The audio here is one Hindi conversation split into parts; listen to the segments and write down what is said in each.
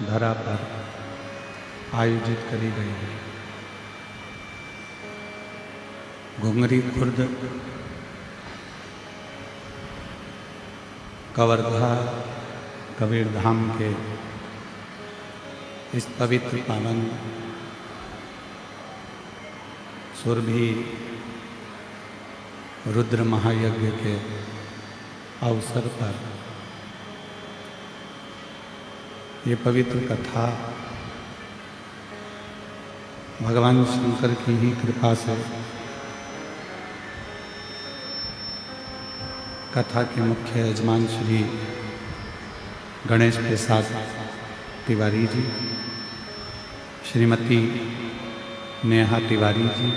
धरा पर आयोजित करी गई है। घुंगरी खुर्द कवर्धा कबीर धाम के इस पवित्र पावन सुरभि रुद्र महायज्ञ के अवसर पर ये पवित्र कथा भगवान शंकर की ही कृपा से कथा के मुख्य यजमान श्री गणेश प्रसाद तिवारी जी, श्रीमती नेहा तिवारी जी,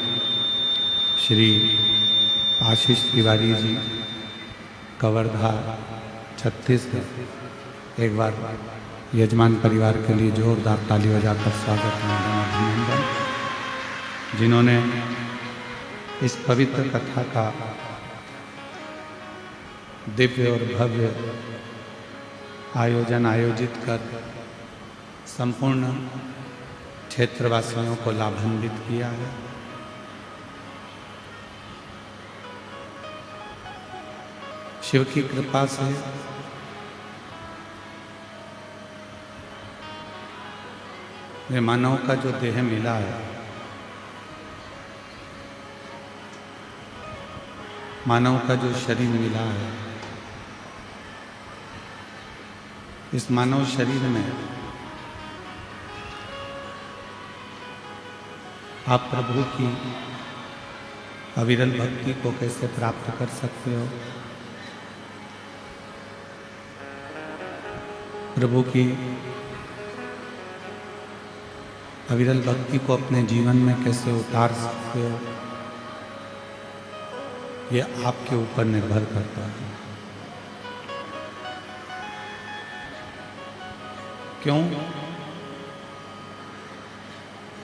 श्री आशीष तिवारी जी, कवर्धा छत्तीसगढ़। एक बार यजमान परिवार के लिए जोरदार ताली बजाकर स्वागत एवं अभिनंदन, जिन्होंने इस पवित्र कथा का दिव्य और भव्य आयोजन आयोजित कर संपूर्ण क्षेत्रवासियों को लाभान्वित किया है। शिव की कृपा से वे मानव का जो देह मिला है, मानव का जो शरीर मिला है, इस मानव शरीर में आप प्रभु की अविरल भक्ति को कैसे प्राप्त कर सकते हो, प्रभु की अविरल भक्ति को अपने जीवन में कैसे उतार सकते हो, ये आपके ऊपर निर्भर करता है। क्यों?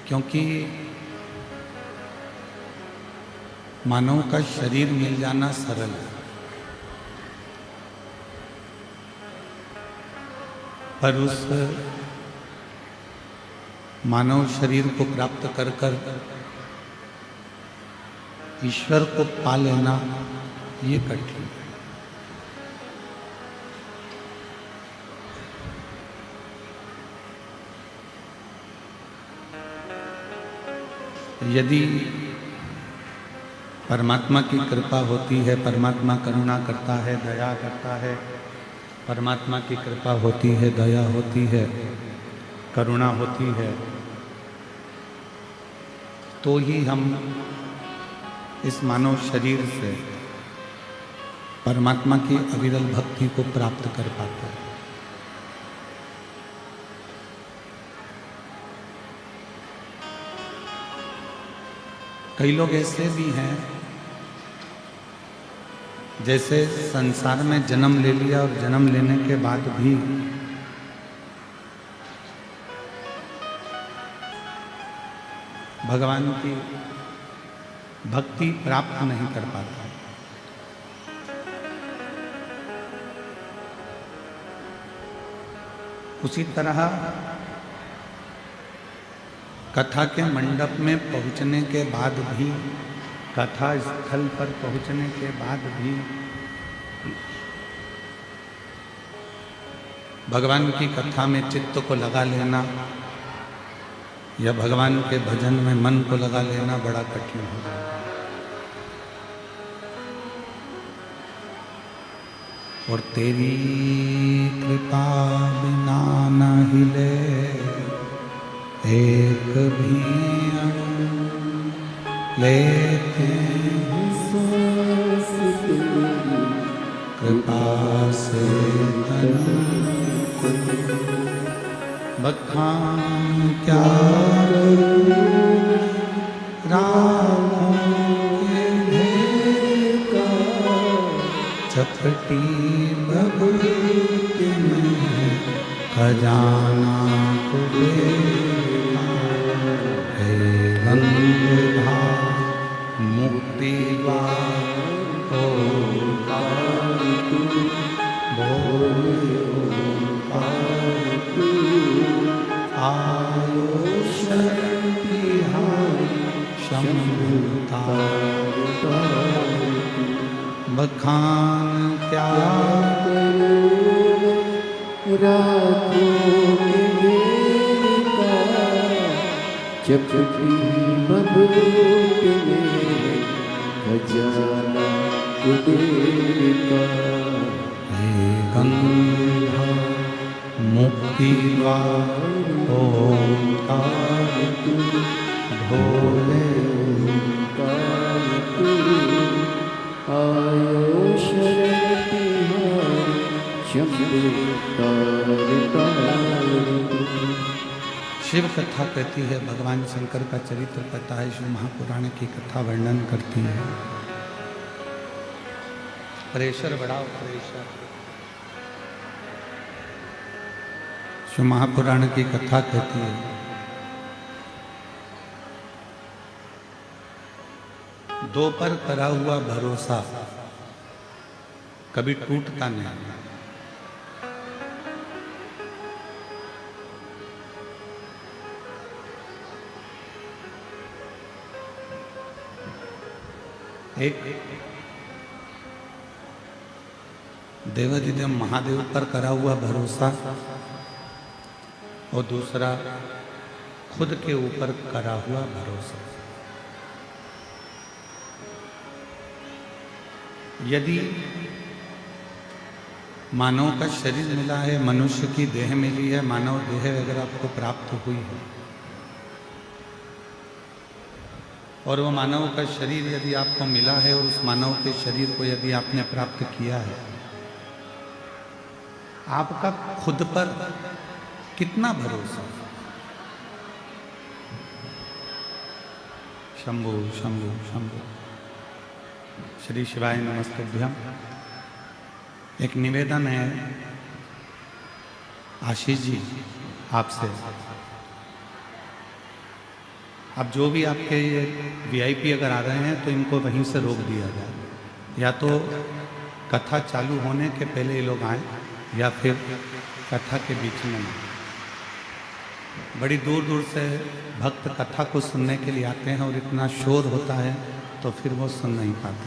क्योंकि मानव का शरीर मिल जाना सरल है, पर उस मानव शरीर को प्राप्त कर कर ईश्वर को पा लेना ये कठिन है। यदि परमात्मा की कृपा होती है, परमात्मा करुणा करता है, दया करता है, परमात्मा की कृपा होती है, दया होती है, करुणा होती है, तो ही हम इस मानव शरीर से परमात्मा की अविरल भक्ति को प्राप्त कर पाते हैं। कई लोग ऐसे भी हैं जैसे संसार में जन्म ले लिया और जन्म लेने के बाद भी भगवान की भक्ति प्राप्त नहीं कर पाता। उसी तरह कथा के मंडप में पहुंचने के बाद भी, कथा स्थल पर पहुंचने के बाद भी भगवान की कथा में चित्त को लगा लेना या भगवान के भजन में मन को लगा लेना बड़ा कठिन हो जाता है। और तेरी कृपा बिना न हिले एक भी अणु, लेते हैं सांस तेरी कृपा से तनु। बखान क्या राहों के भेद का, चपटी भक्ति में खजाना कुबेरा है। गंगा मुक्ति द्वार ओंकार तू, बोल ओंकार तू। आयो शरण तिहारी शंभु बखान क्या जब भी खजाना हे गंगा मुक्ति द्वार ओंकार भोले आयो शरण तिहारी शंभु शिव कथा कहती है, भगवान शंकर का चरित्र कहता है, शिव महापुराण की कथा वर्णन करती है। प्रेशर बढ़ाओ प्रेशर। शिव महापुराण की कथा कहती है, दो पर करा हुआ भरोसा कभी टूटता नहीं। एक देवाधिदेव महादेव पर करा हुआ भरोसा और दूसरा खुद के ऊपर करा हुआ भरोसा। यदि मानव का शरीर मिला है, मनुष्य की देह मिली है, मानव देह अगर आपको प्राप्त हुई है और वो मानव का शरीर यदि आपको मिला है और उस मानव के शरीर को यदि आपने प्राप्त किया है, आपका खुद पर कितना भरोसा। शंभु शंभु शंभु। श्री शिवाय नमस्तुभ्यम। एक निवेदन है आशीष जी आपसे। अब जो भी आपके ये वीआईपी अगर आ रहे हैं तो इनको वहीं से रोक दिया जाए, या तो कथा चालू होने के पहले ये लोग आए या फिर कथा के बीच में। बड़ी दूर दूर से भक्त कथा को सुनने के लिए आते हैं और इतना शोर होता है तो फिर वो सुन नहीं पाते।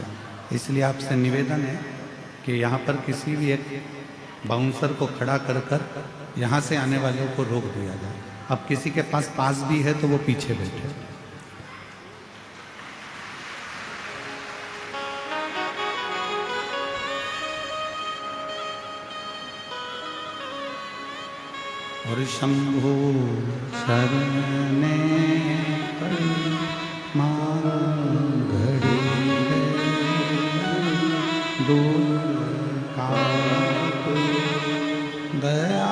इसलिए आपसे निवेदन है कि यहाँ पर किसी भी एक बाउंसर को खड़ा कर कर यहाँ से आने वालों को रोक दिया जाए। अब किसी के पास भी है तो वो पीछे बैठे। और शंभु शरणे पर मांग घड़ी है, दूर का दया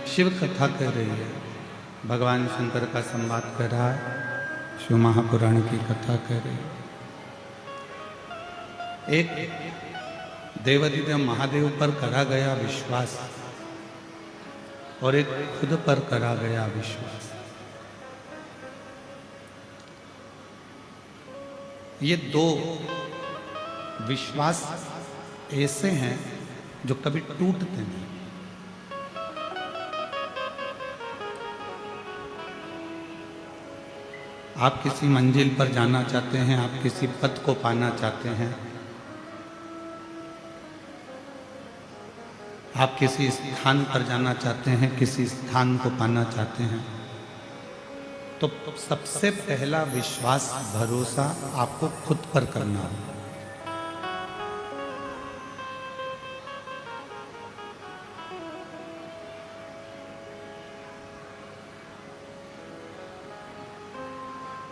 शिव कथा कह रही है, भगवान शंकर का संवाद कर रहा है, शिव महापुराण की कथा कह रही है। एक देवाधिदेव महादेव पर करा गया विश्वास और एक खुद पर करा गया विश्वास, ये दो विश्वास ऐसे हैं जो कभी टूटते नहीं। आप किसी मंजिल पर जाना चाहते हैं, आप किसी पद को पाना चाहते हैं, आप किसी स्थान पर जाना चाहते हैं, किसी स्थान को पाना चाहते हैं, तो सबसे पहला विश्वास भरोसा आपको खुद पर करना होगा।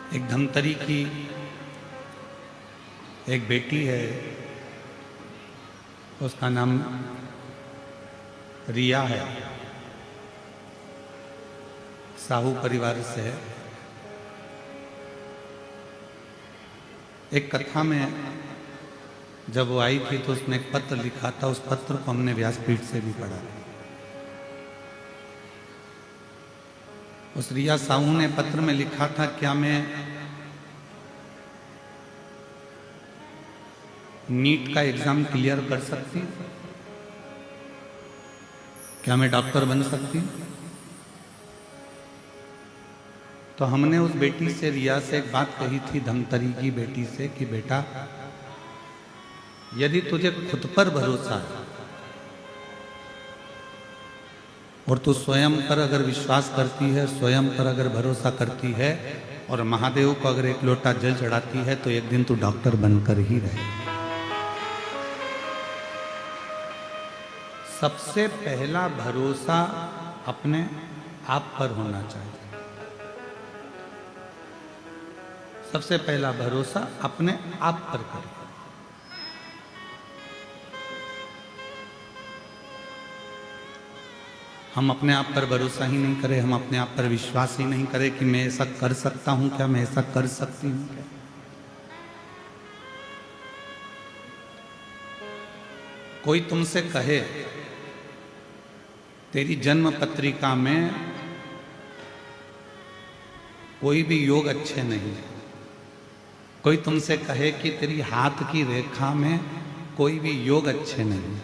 एक धमतरी की एक बेटी है, उसका नाम रिया है, साहू परिवार से है। एक कथा में जब वो आई थी तो उसने एक पत्र लिखा था, उस पत्र को हमने व्यासपीठ से भी पढ़ा। उस रिया साहू ने पत्र में लिखा था, क्या मैं नीट का एग्जाम क्लियर कर सकती हूं? क्या मैं डॉक्टर बन सकती हूं? तो हमने उस बेटी से, रिया से एक बात कही थी, धमतरी की बेटी से, कि बेटा यदि तुझे खुद पर भरोसा है और तू स्वयं पर अगर विश्वास करती है, स्वयं पर अगर भरोसा करती है और महादेव को अगर एक लोटा जल चढ़ाती है, तो एक दिन तू डॉक्टर बनकर ही रहे। सबसे पहला भरोसा अपने आप पर होना चाहिए। सबसे पहला भरोसा अपने आप पर करें। हम अपने आप पर भरोसा ही नहीं करें, हम अपने आप पर विश्वास ही नहीं करें कि मैं ऐसा कर सकता हूं क्या, मैं ऐसा कर सकती हूं क्या। कोई तुमसे कहे तेरी जन्म पत्रिका में कोई भी योग अच्छे नहीं, कोई तुमसे कहे कि तेरी हाथ की रेखा में कोई भी योग अच्छे नहीं,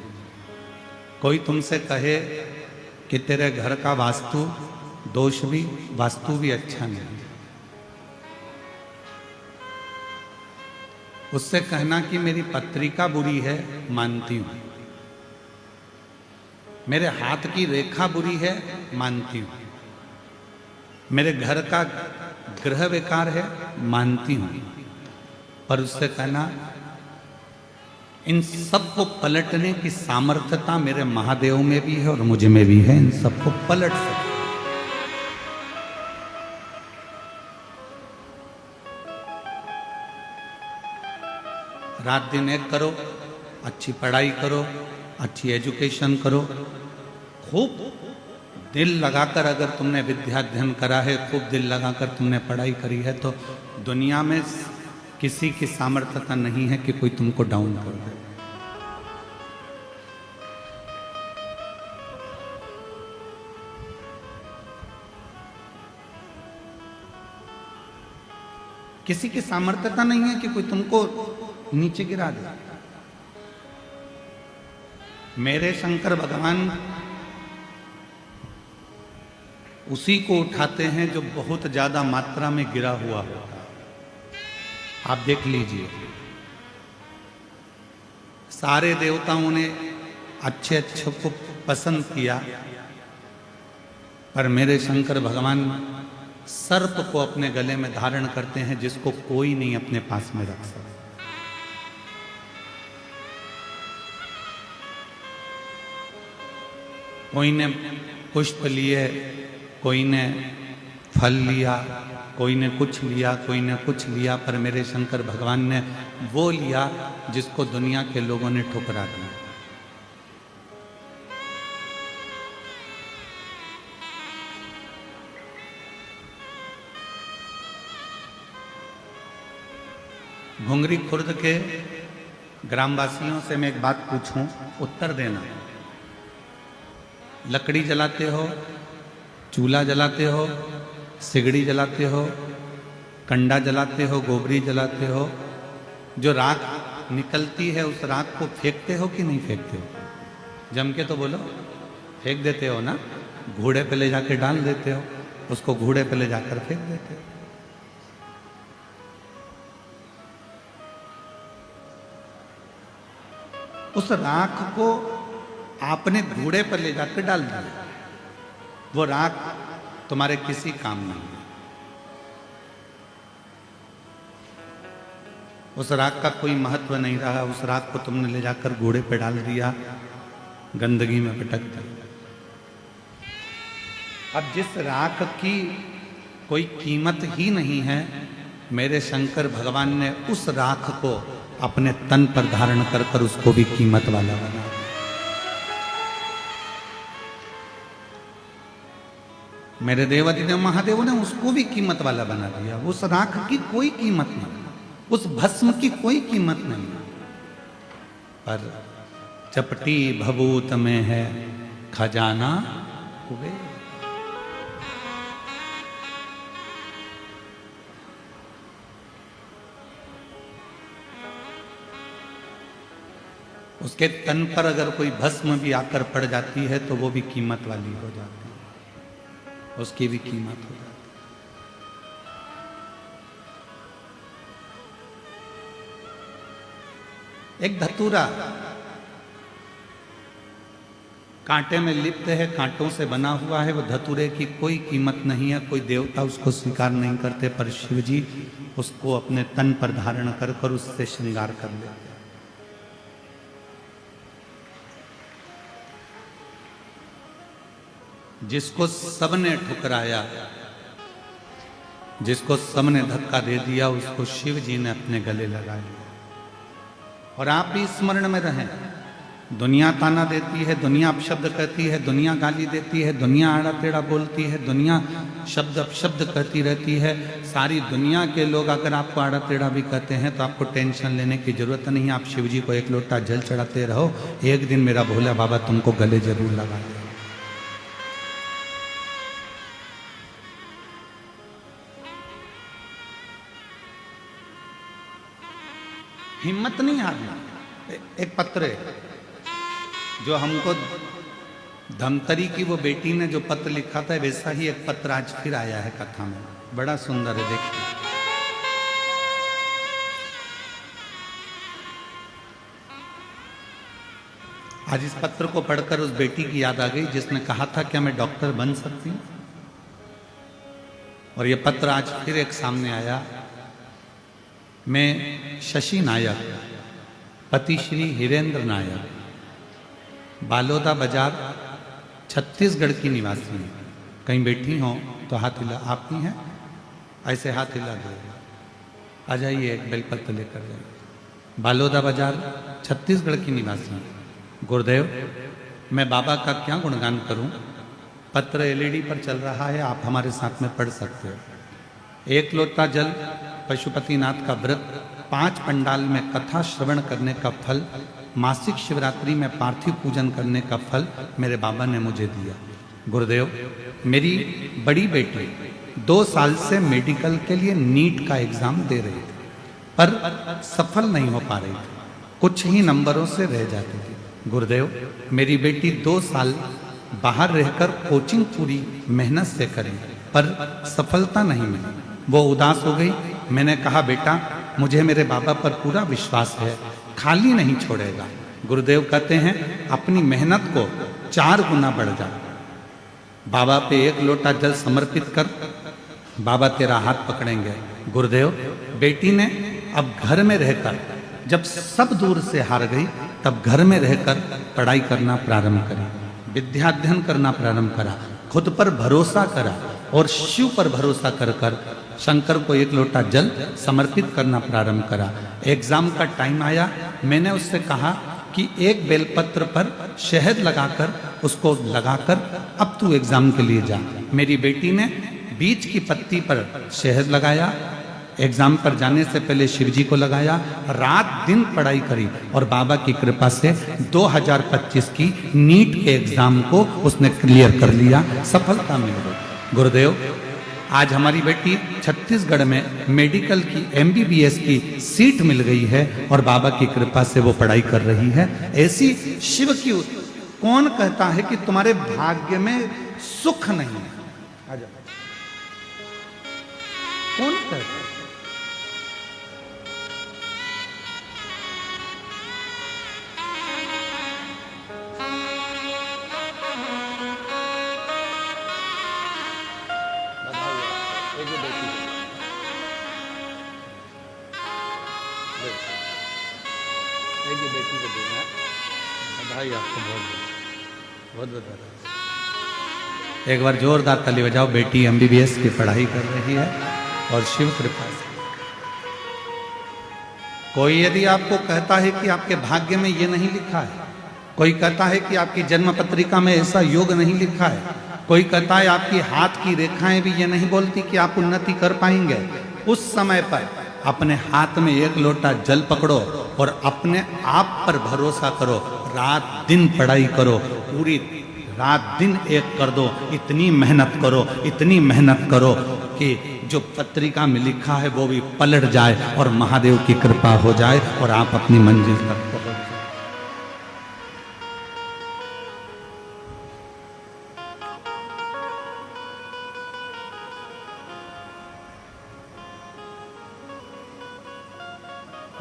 कोई तुमसे कहे कि तेरे घर का वास्तु भी अच्छा नहीं, उससे कहना कि मेरी पत्रिका बुरी है, मानती हूं, मेरे हाथ की रेखा बुरी है, मानती हूं, मेरे घर का ग्रह विकार है, मानती हूं, पर उससे कहना इन सब को पलटने की सामर्थ्यता मेरे महादेव में भी है और मुझ में भी है, इन सबको पलट सकते। रात दिन एक करो, अच्छी पढ़ाई करो, अच्छी एजुकेशन करो, खूब दिल लगाकर अगर तुमने विद्या अध्ययन करा है, खूब दिल लगाकर तुमने पढ़ाई करी है, तो दुनिया में किसी की सामर्थ्यता नहीं है कि कोई तुमको डाउन कर दे। किसी की सामर्थ्यता नहीं है कि कोई तुमको नीचे गिरा दे। मेरे शंकर भगवान उसी को उठाते हैं जो बहुत ज्यादा मात्रा में गिरा हुआ होता है। आप देख लीजिए, सारे देवताओं ने अच्छे अच्छे को पसंद किया, पर मेरे शंकर भगवान सर्प को अपने गले में धारण करते हैं, जिसको कोई नहीं अपने पास में रख सकता। कोई ने पुष्प लिए, कोई ने फल लिया, कोई ने कुछ लिया, कोई ने कुछ लिया, पर मेरे शंकर भगवान ने वो लिया जिसको दुनिया के लोगों ने ठुकरा दिया। घुंगरी खुर्द के ग्रामवासियों से मैं एक बात पूछूं, उत्तर देना। लकड़ी जलाते हो, चूल्हा जलाते हो, सिगड़ी जलाते हो, कंडा जलाते हो, गोबरी जलाते हो, जो राख निकलती है उस राख को फेंकते हो कि नहीं फेंकते हो? जम के तो बोलो, फेंक देते हो ना? घोड़े पे ले जाके डाल देते हो, उसको घोड़े पे ले जाकर फेंक देते हो। उस राख को आपने घोड़े पर ले जाकर डाल दिया, वो राख तुम्हारे किसी काम नहीं है। उस राख का कोई महत्व नहीं रहा, उस राख को तुमने ले जाकर घोड़े पे डाल दिया, गंदगी में पटक दिया। अब जिस राख की कोई कीमत ही नहीं है, मेरे शंकर भगवान ने उस राख को अपने तन पर धारण कर कर उसको भी कीमत वाला बना। मेरे देवाधिदेव महादेव ने उसको भी कीमत वाला बना दिया। उस राख की कोई कीमत नहीं, उस भस्म की कोई कीमत नहीं है। पर चपटी भभूत में है खजाना कुबेर। उसके तन पर अगर कोई भस्म भी आकर पड़ जाती है तो वो भी कीमत वाली हो जाती है, उसकी भी कीमत हो जाती है। एक धतूरा कांटे में लिप्त है, कांटों से बना हुआ है, वो धतूरे की कोई कीमत नहीं है, कोई देवता उसको स्वीकार नहीं करते, पर शिव जी उसको अपने तन पर धारण कर कर उससे श्रृंगार कर लेते हैं। जिसको सबने ठुकराया, जिसको सबने धक्का दे दिया, उसको शिव जी ने अपने गले लगा लिया। और आप भी स्मरण में रहें, दुनिया ताना देती है, दुनिया अपशब्द कहती है, दुनिया गाली देती है, दुनिया आड़ा टेढ़ा बोलती है, दुनिया शब्द अपशब्द कहती रहती है। सारी दुनिया के लोग अगर आपको आड़ा टेढ़ा भी कहते हैं तो आपको टेंशन लेने की जरूरत नहीं। आप शिव जी को एक लोटा जल चढ़ाते रहो, एक दिन मेरा भोला बाबा तुमको गले जरूर लगा देगा। हिम्मत नहीं हारना। एक पत्र है जो हमको धमतरी की वो बेटी ने जो पत्र लिखा था, वैसा ही एक पत्र आज फिर आया है कथा में, बड़ा सुंदर है, देखिए। आज इस पत्र को पढ़कर उस बेटी की याद आ गई जिसने कहा था क्या मैं डॉक्टर बन सकती हूं। और ये पत्र आज फिर एक सामने आया। मैं शशि नायक, पति श्री हिरेंद्र नायक, बालोदा बाजार छत्तीसगढ़ की निवासी हूँ। कहीं बैठी हो तो हाथ हिला, आप ही हैं, ऐसे हाथ हिला दो। आ जाइए, एक बेलपत्र लेकर जाइए। बालोदा बाजार छत्तीसगढ़ की निवासी हूँ। गुरुदेव, मैं बाबा का क्या गुणगान करूं। पत्र एलईडी पर चल रहा है, आप हमारे साथ में पढ़ सकते हो। एक लोटा जल, पशुपतिनाथ का व्रत, 5 पंडाल में कथा श्रवण करने का फल, मासिक शिवरात्रि में पार्थिव पूजन करने का फल मेरे बाबा ने मुझे दिया। गुरुदेव, मेरी बड़ी बेटी 2 साल से मेडिकल के लिए नीट का एग्जाम दे रही थी, पर सफल नहीं हो पा रही थी, कुछ ही नंबरों से रह जाती थी। गुरुदेव, मेरी बेटी 2 साल बाहर रहकर कोचिंग पूरी मेहनत से करी, पर सफलता नहीं मिली। वो उदास हो गई। मैंने कहा, बेटा मुझे मेरे बाबा पर पूरा विश्वास है, खाली नहीं छोड़ेगा। गुरुदेव कहते हैं, अपनी मेहनत को 4 गुना बढ़ जा। बाबा पे 1 लोटा जल समर्पित कर, बाबा तेरा हाथ पकड़ेंगे। गुरुदेव, बेटी ने अब घर में रहकर, जब सब दूर से हार गई, तब घर में रहकर पढ़ाई करना प्रारंभ करी, विद्याध्ययन करना प्रारंभ करा, खुद पर भरोसा करा और शिव पर भरोसा कर कर शंकर को 1 लोटा जल समर्पित करना प्रारंभ करा। एग्जाम का टाइम आया, मैंने उससे कहा कि एक बेलपत्र पर शहद लगाकर उसको लगाकर अब तू एग्जाम के लिए जा। मेरी बेटी ने बीच की पत्ती पर शहद लगाया, एग्जाम पर जाने से पहले शिवजी को लगाया, रात दिन पढ़ाई करी और बाबा की कृपा से 2025 की नीट के एग्जाम को उसने क्लियर कर लिया, सफलता मिल गई। गुरुदेव, आज हमारी बेटी छत्तीसगढ़ में मेडिकल की MBBS की सीट मिल गई है और बाबा की कृपा से वो पढ़ाई कर रही है। ऐसी शिव की कौन कहता है कि तुम्हारे भाग्य में सुख नहीं है? आजा, कौन कहता है? एक बार जोरदार ताली बजाओ। बेटी MBBS की पढ़ाई कर रही है और शिव कृपा से। कोई यदि आपको कहता है कि आपके भाग्य में ये नहीं लिखा है, कोई कहता है कि आपकी जन्म पत्रिका में ऐसा योग नहीं लिखा है, कोई कहता है आपकी हाथ की रेखाएं भी ये नहीं बोलती कि आप उन्नति कर पाएंगे, उस समय पर अपने हाथ में एक लोटा जल पकड़ो और अपने आप पर भरोसा करो, रात दिन पढ़ाई करो, पूरी रात दिन एक कर दो, इतनी मेहनत करो, इतनी मेहनत करो कि जो पत्रिका में लिखा है वो भी पलट जाए और महादेव की कृपा हो जाए और आप अपनी मंजिल तक पहुंच जाए।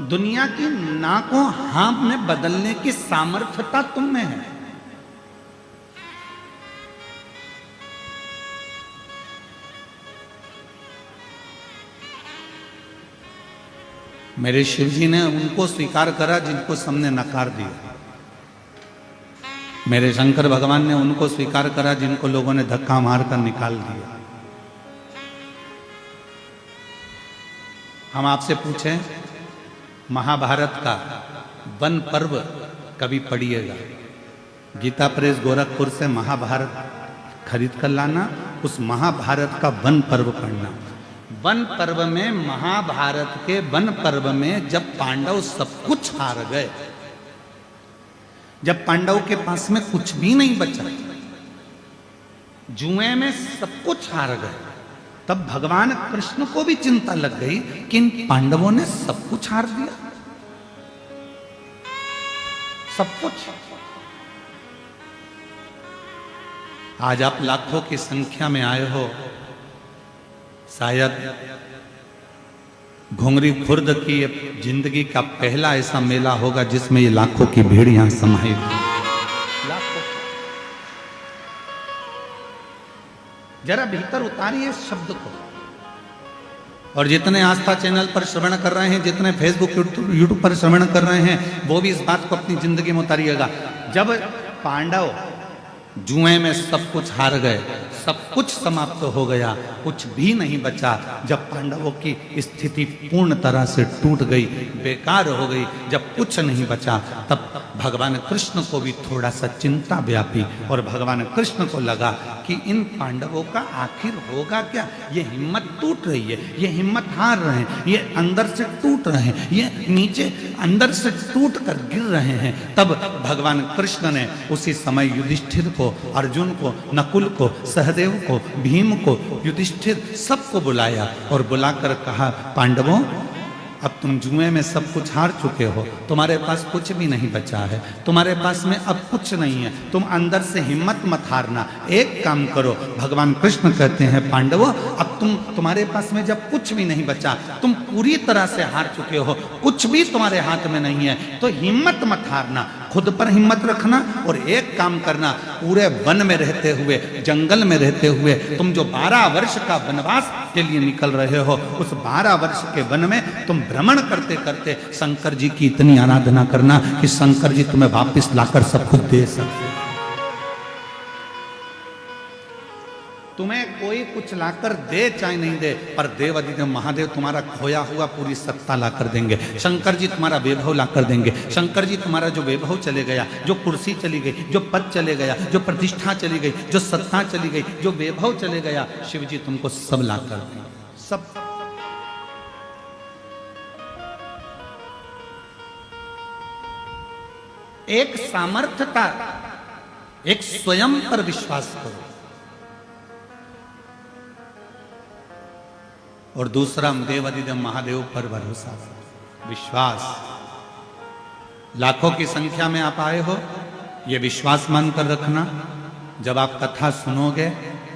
दुनिया की ना को हाँ में बदलने की सामर्थ्यता तुम में है। मेरे शिव जी ने उनको स्वीकार करा जिनको सबने नकार दिया। मेरे शंकर भगवान ने उनको स्वीकार करा जिनको लोगों ने धक्का मारकर निकाल दिया। हम आपसे पूछें, महाभारत का वन पर्व कभी पढ़िएगा। गीता प्रेस गोरखपुर से महाभारत खरीद कर लाना, उस महाभारत का वन पर्व पढ़ना। वन पर्व में, महाभारत के वन पर्व में जब पांडव सब कुछ हार गए, जब पांडव के पास में कुछ भी नहीं बचा, जुए में सब कुछ हार गए, तब भगवान कृष्ण को भी चिंता लग गई कि इन पांडवों ने सब कुछ हार दिया, सब कुछ। आज आप लाखों की संख्या में आए हो, शायद घुंगरी खुर्द की जिंदगी का पहला ऐसा मेला होगा जिसमें ये लाखों की भीड़ यहां समाई। लाखों। जरा भीतर उतारिए इस शब्द को। और जितने आस्था चैनल पर श्रवण कर रहे हैं, जितने फेसबुक यूट्यूब पर श्रवण कर रहे हैं, वो भी इस बात को अपनी जिंदगी में उतारिएगा। जब पांडव जुए में सब कुछ हार गए, सब कुछ समाप्त हो गया, कुछ भी नहीं बचा, जब पांडवों की स्थिति पूर्ण तरह से टूट गई, बेकार हो गई, जब कुछ नहीं बचा, तब भगवान कृष्ण को भी थोड़ा सा चिंता व्यापी और भगवान कृष्ण को लगा कि इन पांडवों का आखिर होगा क्या। ये हिम्मत टूट रही है, ये हिम्मत हार रहे हैं, ये अंदर से टूट रहे हैं, ये नीचे अंदर से टूट कर गिर रहे हैं। तब भगवान कृष्ण ने उसी समय युधिष्ठिर को, अर्जुन को, नकुल को, सहदेव को, भीम को, युधिष्ठिर सबको बुलाया और बुलाकर कहा, पांडवों अब तुम जुए में सब कुछ हार चुके हो, तुम्हारे पास कुछ भी नहीं बचा है, तुम्हारे पास में अब कुछ नहीं है, तुम अंदर से हिम्मत मत हारना। एक काम करो, भगवान कृष्ण कहते हैं, पांडवों अब तुम्हारे पास में जब कुछ भी नहीं बचा, तुम पूरी तरह से हार चुके हो, कुछ भी तुम्हारे हाथ में नहीं है, तो हिम्मत मत हारना, खुद पर हिम्मत रखना और एक काम करना, पूरे वन में रहते हुए, जंगल में रहते हुए, तुम जो 12 वर्ष का वनवास के लिए निकल रहे हो, उस 12 वर्ष के वन में तुम भ्रमण करते करते शंकर जी की इतनी आराधना करना कि शंकर जी तुम्हें वापस लाकर सब कुछ दे सके। तुम्हें कोई कुछ लाकर दे चाहे नहीं दे, पर देव अधिदेव महादेव तुम्हारा खोया हुआ पूरी सत्ता लाकर देंगे। शंकर जी तुम्हारा वैभव लाकर देंगे। शंकर जी तुम्हारा जो वैभव चले गया, जो कुर्सी चली गई, जो पद चले गया, जो प्रतिष्ठा चली गई, जो सत्ता चली गई, जो वैभव चले गया, शिव जी तुमको सब लाकर देंगे, सब। एक सामर्थ्यता, एक स्वयं पर विश्वास करो, और दूसरा देव अधिदेव महादेव पर भरोसा, विश्वास। लाखों की संख्या में आप आए हो, ये विश्वास मानकर रखना, जब आप कथा सुनोगे,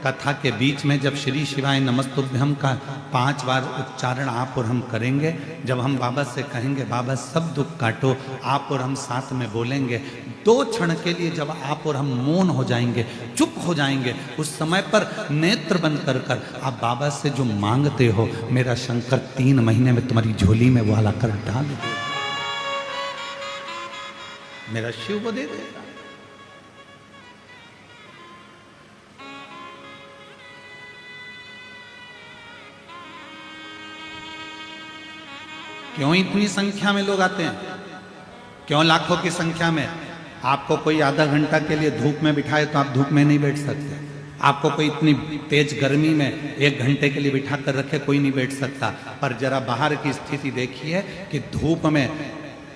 कथा के बीच में जब श्री शिवाय नमस्तुभ्यम का 5 बार उच्चारण आप और हम करेंगे, जब हम बाबा से कहेंगे बाबा सब दुख काटो, आप और हम साथ में बोलेंगे, 2 क्षण के लिए जब आप और हम मौन हो जाएंगे, चुप हो जाएंगे, उस समय पर नेत्र बंद कर कर आप बाबा से जो मांगते हो, मेरा शंकर 3 महीने में तुम्हारी झोली में वो लाकर डाल दे, मेरा शिव वो दे देगा। क्यों इतनी संख्या में लोग आते हैं? क्यों लाखों की संख्या में? आपको कोई आधा घंटा के लिए धूप में बिठाए तो आप धूप में नहीं बैठ सकते, आपको कोई इतनी तेज गर्मी में 1 घंटे के लिए बिठा कर रखे, कोई नहीं बैठ सकता। पर जरा बाहर की स्थिति देखिए कि धूप में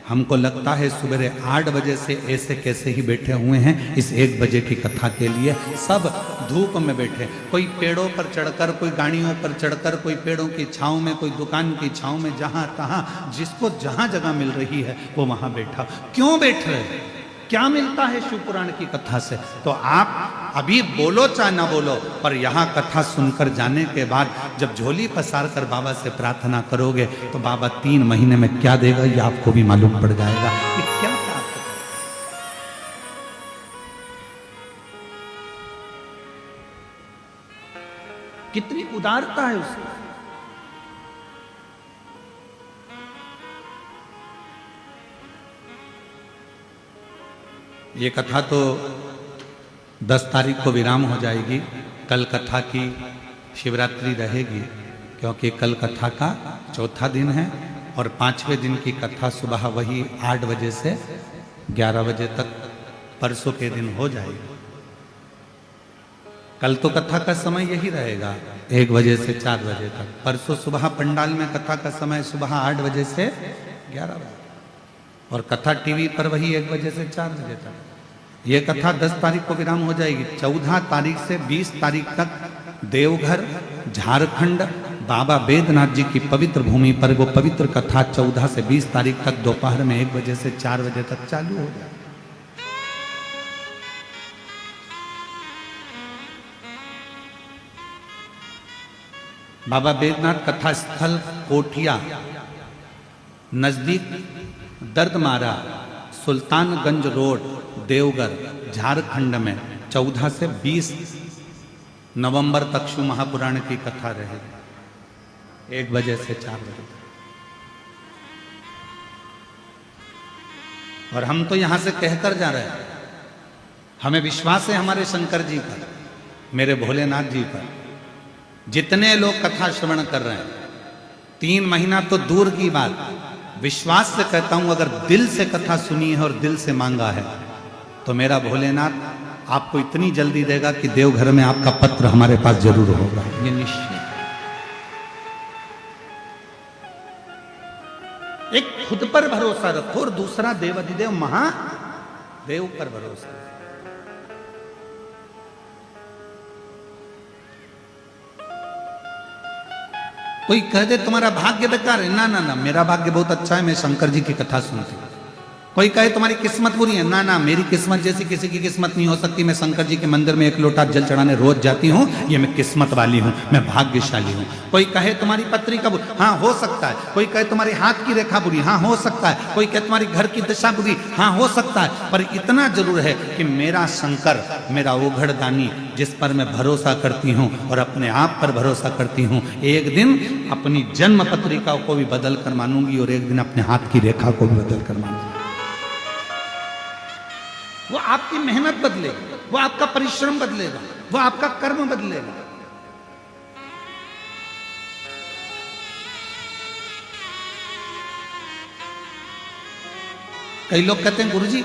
हमको लगता है सुबह 8 बजे से ऐसे कैसे ही बैठे हुए हैं इस 1 बजे की कथा के लिए। सब धूप में बैठे, कोई पेड़ों पर चढ़कर, कोई गाड़ियों पर चढ़कर, कोई पेड़ों की छांव में, कोई दुकान की छांव में, जहां तहां जिसको जहां जगह मिल रही है वो वहां बैठा। क्यों बैठ रहे हैं? क्या मिलता है शिव पुराण की कथा से? तो आप अभी बोलो चाहे ना बोलो, पर यहाँ कथा सुनकर जाने के बाद जब झोली पसार कर बाबा से प्रार्थना करोगे तो बाबा 3 महीने में क्या देगा ये आपको भी मालूम पड़ जाएगा कि क्या प्राप्त है। कितनी उदारता है उसकी। ये कथा तो 10 तारीख को विराम हो जाएगी। कल कथा की शिवरात्रि रहेगी, क्योंकि कल कथा का 4था दिन है और 5वें दिन की कथा सुबह वही 8 बजे से 11 बजे तक परसों के दिन हो जाएगी। कल तो कथा का समय यही रहेगा 1 बजे से 4 बजे तक। परसों सुबह पंडाल में कथा का समय सुबह 8 बजे से 11 बजे, और कथा टीवी पर वही 1 बजे से 4 बजे तक। ये कथा 10 तारीख को विराम हो जाएगी। 14 तारीख से 20 तारीख तक देवघर झारखंड बाबा बैद्यनाथ जी की पवित्र भूमि पर वो पवित्र कथा 14 से 20 तारीख तक दोपहर में 1 बजे से 4 बजे तक चालू हो जाएगी। बाबा बैद्यनाथ कथा स्थल कोठिया नजदीक दर्दमारा सुल्तानगंज रोड देवघर झारखंड में 14 से 20 नवंबर तक शिव महापुराण की कथा रहेगी 1 बजे से 4 बजे तक। और हम तो यहां से कहकर जा रहे हैं, हमें विश्वास है हमारे शंकर जी पर, मेरे भोलेनाथ जी पर। जितने लोग कथा श्रवण कर रहे हैं, 3 महीना तो दूर की बात, विश्वास से कहता हूं अगर दिल से कथा सुनी है और दिल से मांगा है तो मेरा भोलेनाथ आपको इतनी जल्दी देगा कि देवघर में आपका पत्र हमारे पास जरूर होगा, ये निश्चित। एक खुद पर भरोसा रखो और दूसरा देवाधिदेव महादेव पर भरोसा। कोई कह दे तुम्हारा भाग्य बेकार है, ना ना ना, मेरा भाग्य बहुत अच्छा है, मैं शंकर जी की कथा सुनती हूँ। कोई कहे तुम्हारी किस्मत बुरी है, ना ना, मेरी किस्मत जैसी किसी की किस्मत नहीं हो सकती, मैं शंकर जी के मंदिर में 1 लोटा जल चढ़ाने रोज जाती हूँ, ये मैं किस्मत वाली हूँ, मैं भाग्यशाली हूँ। कोई कहे तुम्हारी पत्री का बुरी, हाँ हो सकता है। कोई कहे तुम्हारी हाथ की रेखा बुरी, हाँ हो सकता है। कोई कहे तुम्हारी घर की दशा बुरी, हाँ हो सकता है। पर इतना जरूर है कि मेरा शंकर, मेरा ओघड़दानी, जिस पर मैं भरोसा करती हूँ और अपने आप पर भरोसा करती हूँ, एक दिन अपनी जन्म पत्रिका को भी बदल कर मानूंगी और एक दिन अपने हाथ की रेखा को भी बदल कर मानूंगी। वो आपकी मेहनत बदलेगा, वो आपका परिश्रम बदलेगा, वो आपका कर्म बदलेगा। कई लोग कहते हैं गुरुजी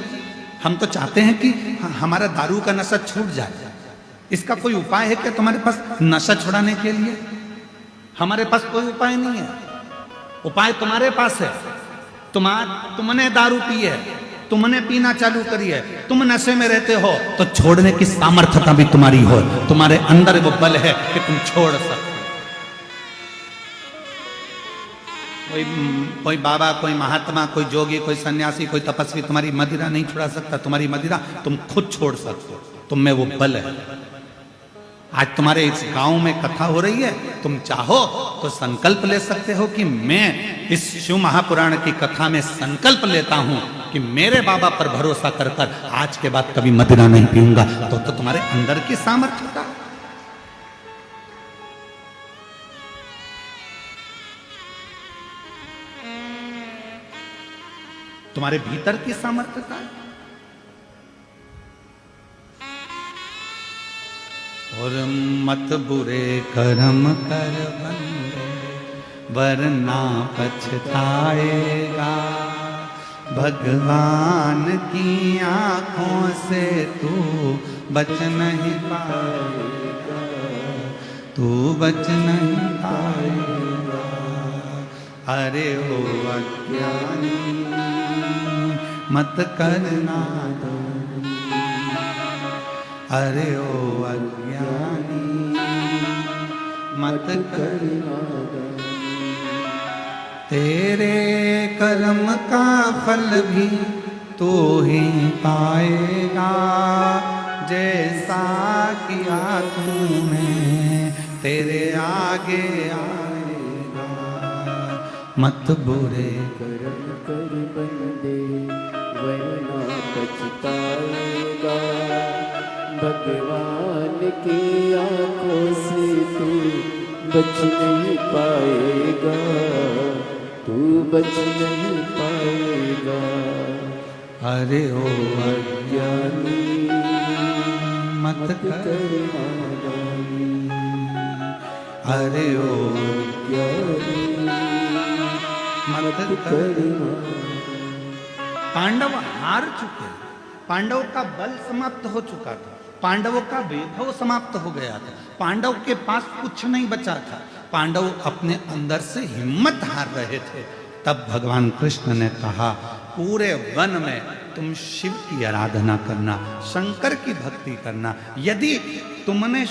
हम तो चाहते हैं कि हमारा दारू का नशा छूट जाए, इसका कोई उपाय है क्या तुम्हारे पास नशा छुड़ाने के लिए? हमारे पास कोई उपाय नहीं है। उपाय तुम्हारे पास है। तुमने दारू पी है, तुमने पीना चालू करी है, तुम नशे में रहते हो, तो छोड़ने की सामर्थ्यता भी तुम्हारी हो, तुम्हारे अंदर वो बल है कि तुम छोड़ सकते। कोई बाबा, कोई महात्मा, कोई जोगी, कोई सन्यासी, कोई तपस्वी तुम्हारी मदिरा नहीं छुड़ा सकता। तुम्हारी मदिरा तुम खुद छोड़ सकते हो, तुम में वो बल है। आज तुम्हारे इस गांव में कथा हो रही है, तुम चाहो तो संकल्प ले सकते हो कि मैं इस शिव महापुराण की कथा में संकल्प लेता हूं कि मेरे बाबा पर भरोसा कर कर आज के बाद कभी मदिरा नहीं पीऊंगा। तो तुम्हारे अंदर की सामर्थ्यता, तुम्हारे भीतर की सामर्थ्यता है। और मत बुरे कर्म कर बंदे वरना पछताएगा, भगवान की आंखों से तू बच नहीं पाएगा। तू बच नहीं पाएगा। अरे ओ अज्ञानी मत करना दानी, अरे ओ अज्ञानी मत करना दानी। तेरे कर्म का फल भी तू ही पाएगा, जैसा किया तूने तेरे आगे आएगा। मत बुरे कर्म कर बंदे वरना पछताएगा। भगवान की आंखों से तू बच नहीं पाएगा, तू बच नहीं पाएगा। अरे ओ अज्ञानी मत करना दानी, अरे ओ अज्ञानी मत करना। पांडव हार चुके, पांडव का बल समाप्त हो चुका था, पांडवों का वैभव समाप्त हो गया था, पांडव के पास कुछ नहीं बचा था, पांडव अपने अंदर से हिम्मत हार रहे थे। तब भगवान कृष्ण ने कहा पूरे वन में तुम शिव की आराधना करना, शंकर की भक्ति करना। यदि तुमने